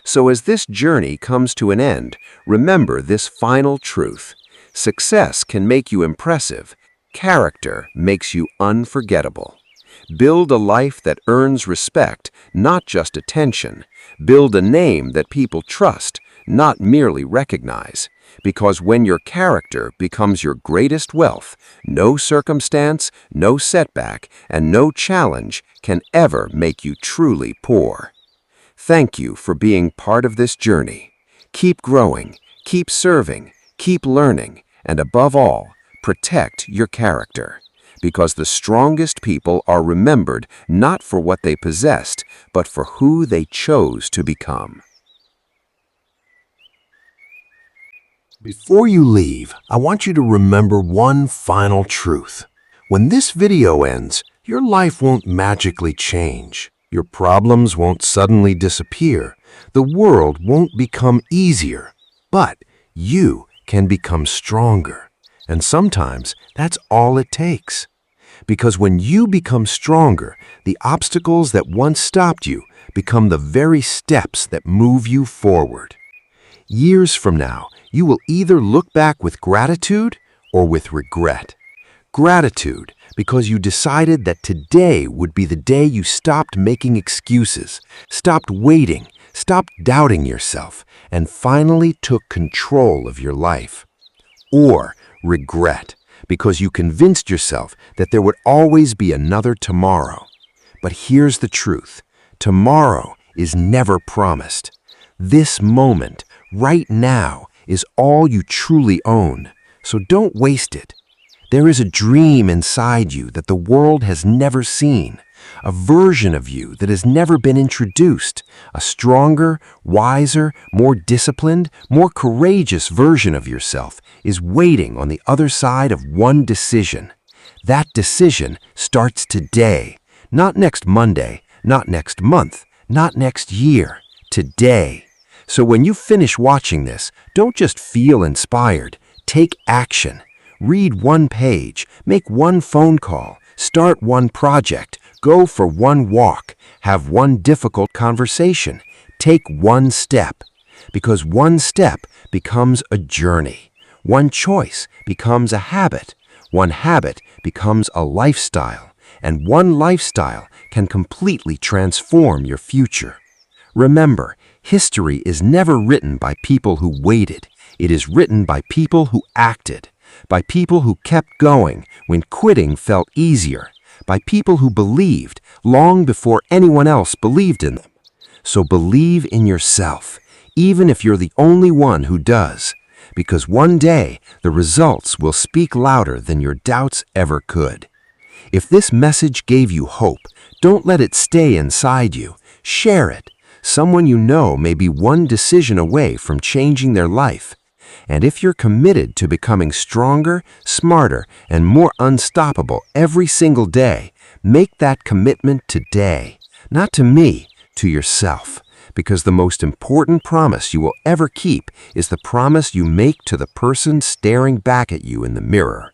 [SPEAKER 2] So as this journey comes to an end, remember this final truth. Success can make you impressive. Character makes you unforgettable. Build a life that earns respect, not just attention. Build a name that people trust, not merely recognize. Because when your character becomes your greatest wealth, no circumstance, no setback, and no challenge can ever make you truly poor. Thank you for being part of this journey. Keep growing, keep serving, keep learning, and above all, protect your character. Because the strongest people are remembered not for what they possessed, but for who they chose to become.
[SPEAKER 1] Before you leave, I want you to remember one final truth. When this video ends, your life won't magically change. Your problems won't suddenly disappear. The world won't become easier. But you can become stronger. And sometimes that's all it takes. Because when you become stronger, the obstacles that once stopped you become the very steps that move you forward. Years from now, you will either look back with gratitude or with regret. Gratitude, because you decided that today would be the day you stopped making excuses, stopped waiting, stopped doubting yourself, and finally took control of your life. Or regret, because you convinced yourself that there would always be another tomorrow. But here's the truth. Tomorrow is never promised. This moment, right now, is all you truly own, so don't waste it. There is a dream inside you that the world has never seen, a version of you that has never been introduced, a stronger, wiser, more disciplined, more courageous version of yourself is waiting on the other side of one decision. That decision starts today, not next Monday, not next month, not next year, today. So when you finish watching this, don't just feel inspired, take action. Read one page, make one phone call, start one project, go for one walk, have one difficult conversation, take one step. Because one step becomes a journey. One choice becomes a habit. One habit becomes a lifestyle. And one lifestyle can completely transform your future. Remember, history is never written by people who waited. It is written by people who acted. By people who kept going when quitting felt easier,
[SPEAKER 2] by people who believed long before anyone else believed in them. So believe in yourself, even if you're the only one who does, because one day the results will speak louder than your doubts ever could. If this message gave you hope, don't let it stay inside you. Share it. Someone you know may be one decision away from changing their life. And if you're committed to becoming stronger, smarter, and more unstoppable every single day, make that commitment today. Not to me, to yourself. Because the most important promise you will ever keep is the promise you make to the person staring back at you in the mirror.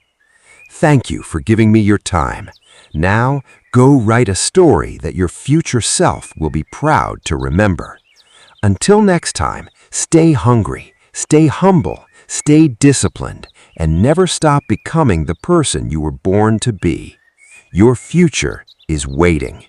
[SPEAKER 2] Thank you for giving me your time. Now, go write a story that your future self will be proud to remember. Until next time, stay hungry, stay humble, stay disciplined, and never stop becoming the person you were born to be. Your future is waiting.